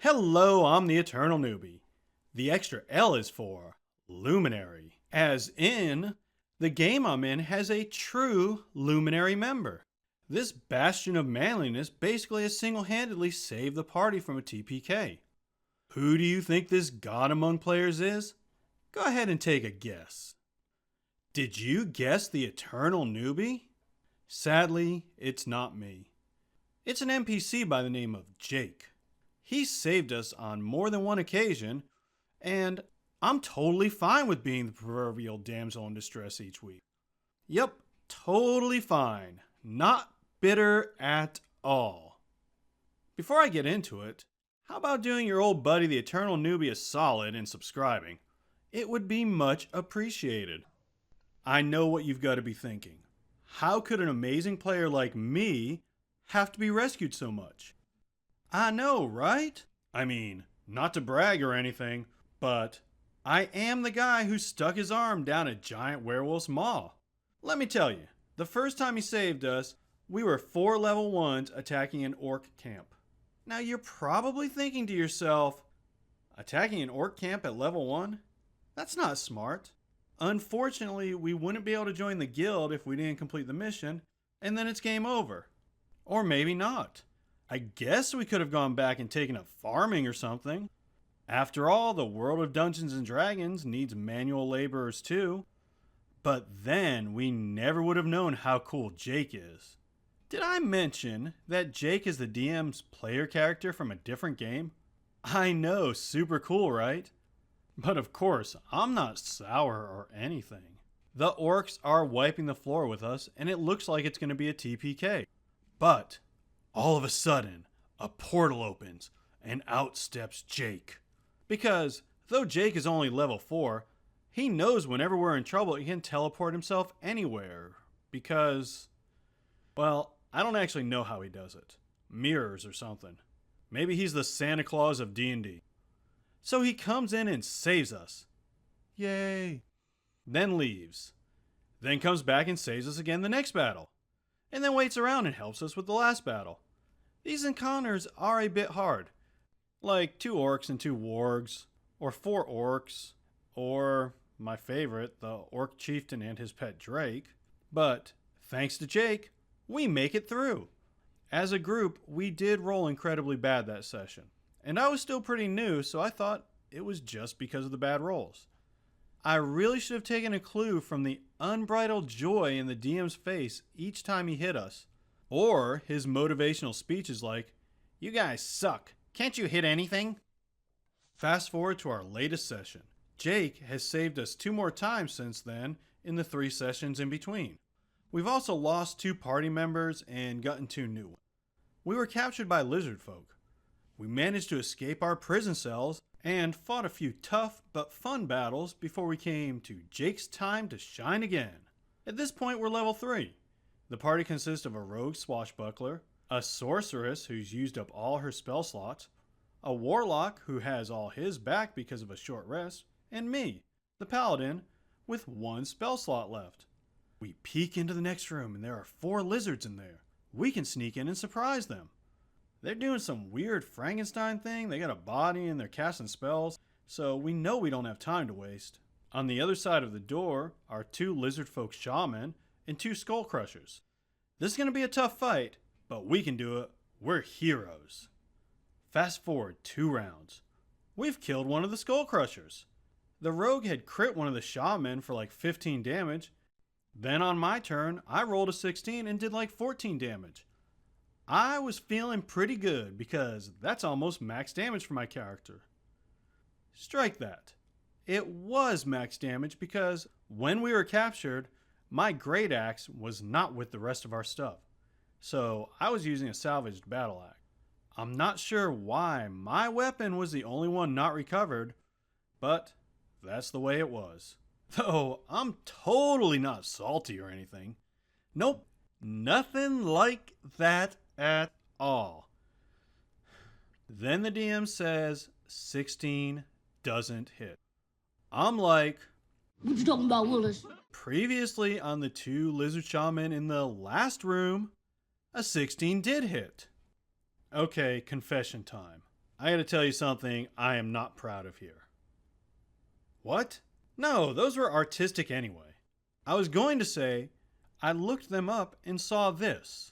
Hello, I'm the Eternal Newbie. The extra L is for Luminary, as in, the game I'm in has a true Luminary member. This bastion of manliness basically has single-handedly saved the party from a TPK. Who do you think this god among players is? Go ahead and take a guess. Did you guess the Eternal Newbie? Sadly, it's not me. It's an NPC by the name of Jake. He saved us on more than one occasion, and I'm totally fine with being the proverbial damsel in distress each week. Yep, totally fine. Not bitter at all. Before I get into it, how about doing your old buddy the Eternal Newbie a solid and subscribing? It would be much appreciated. I know what you've got to be thinking. How could an amazing player like me have to be rescued so much? I know, right? I mean, not to brag or anything, but I am the guy who stuck his arm down a giant werewolf's maw. Let me tell you, the first time he saved us, we were 4 level 1s attacking an orc camp. Now you're probably thinking to yourself, attacking an orc camp at level 1? That's not smart. Unfortunately, we wouldn't be able to join the guild if we didn't complete the mission, and then it's game over. Or maybe not. I guess we could have gone back and taken up farming or something. After all, the world of Dungeons and Dragons needs manual laborers too. But then we never would have known how cool Jake is. Did I mention that Jake is the DM's player character from a different game? I know, super cool, right? But of course, I'm not sour or anything. The orcs are wiping the floor with us, and it looks like it's going to be a TPK. But all of a sudden, a portal opens, and out steps Jake. Because though Jake is only level 4, he knows whenever we're in trouble he can teleport himself anywhere. Because, well, I don't actually know how he does it. Mirrors or something. Maybe he's the Santa Claus of D&D. So he comes in and saves us. Yay. Then leaves. Then comes back and saves us again the next battle. And then waits around and helps us with the last battle. These encounters are a bit hard. Like 2 orcs and 2 wargs. Or 4 orcs. Or, my favorite, the orc chieftain and his pet Drake. But, thanks to Jake, we make it through. As a group, we did roll incredibly bad that session. And I was still pretty new, so I thought it was just because of the bad rolls. I really should have taken a clue from the unbridled joy in the DM's face each time he hit us. Or his motivational speeches like, "You guys suck. Can't you hit anything?" Fast forward to our latest session. Jake has saved us 2 more times since then in the 3 sessions in between. We've also lost 2 party members and gotten 2 new ones. We were captured by lizard folk. We managed to escape our prison cells and fought a few tough but fun battles before we came to Jake's time to shine again. At this point, we're level 3. The party consists of a rogue swashbuckler, a sorceress who's used up all her spell slots, a warlock who has all his back because of a short rest, and me, the paladin, with 1 spell slot left. We peek into the next room and there are 4 lizards in there. We can sneak in and surprise them. They're doing some weird Frankenstein thing. They got a body and they're casting spells, so we know we don't have time to waste. On the other side of the door are 2 lizard folk shaman and 2 skull crushers. This is going to be a tough fight, but we can do it. We're heroes. Fast forward 2 rounds. We've killed one of the skull crushers. The rogue had crit one of the shaman for like 15 damage. Then on my turn, I rolled a 16 and did like 14 damage. I was feeling pretty good because that's almost max damage for my character. Strike that. It was max damage because when we were captured, my great axe was not with the rest of our stuff. So I was using a salvaged battle axe. I'm not sure why my weapon was the only one not recovered, but that's the way it was. Though I'm totally not salty or anything. Nope, nothing like that at all. Then the DM says 16 doesn't hit. I'm like, "What you talking about, Willis?" Previously on the 2 lizard shaman in the last room, a 16 did hit. Okay, confession time. I gotta tell you something I am not proud of here. What? No, those were artistic anyway. I was going to say, I looked them up and saw this.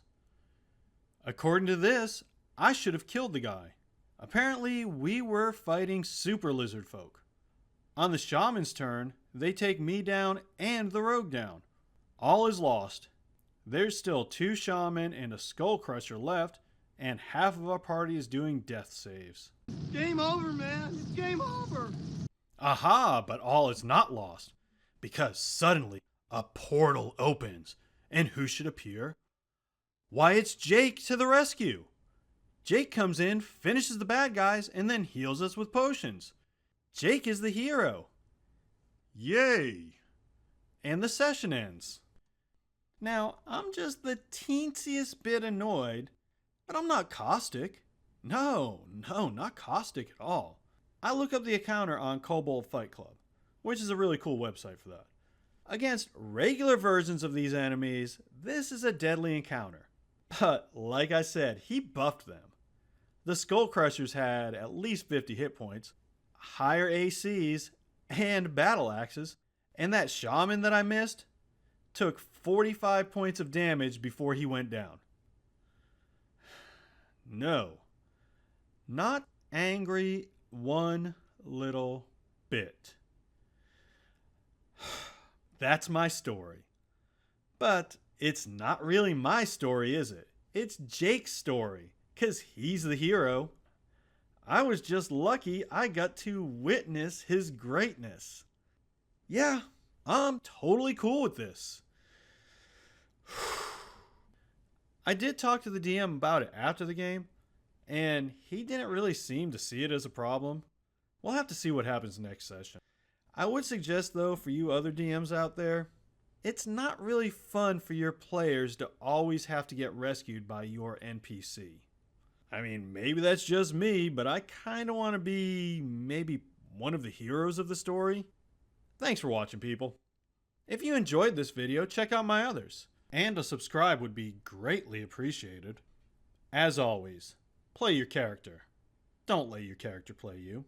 According to this, I should have killed the guy. Apparently, we were fighting super lizard folk. On the shaman's turn, they take me down and the rogue down. All is lost. There's still 2 shaman and a skull crusher left, and half of our party is doing death saves. Game over, man. It's game over. Aha, but all is not lost, because suddenly a portal opens, and who should appear? Why, it's Jake to the rescue. Jake comes in, finishes the bad guys, and then heals us with potions. Jake is the hero. Yay! And the session ends. Now, I'm just the teensiest bit annoyed, but I'm not caustic. No, not caustic at all. I look up the encounter on Kobold Fight Club, which is a really cool website for that. Against regular versions of these enemies, this is a deadly encounter. But, like I said, he buffed them. The Skull Crushers had at least 50 hit points, higher ACs, and battle axes, and that shaman that I missed took 45 points of damage before he went down. No, not angry one little bit. That's my story. But it's not really my story, is it? It's Jake's story, 'cause he's the hero. I was just lucky I got to witness his greatness. Yeah, I'm totally cool with this. I did talk to the DM about it after the game, and he didn't really seem to see it as a problem. We'll have to see what happens next session. I would suggest, though, for you other DMs out there, it's not really fun for your players to always have to get rescued by your NPC. I mean, maybe that's just me, but I kind of want to be maybe one of the heroes of the story. Thanks for watching, people. If you enjoyed this video, check out my others. And a subscribe would be greatly appreciated. As always, play your character. Don't let your character play you.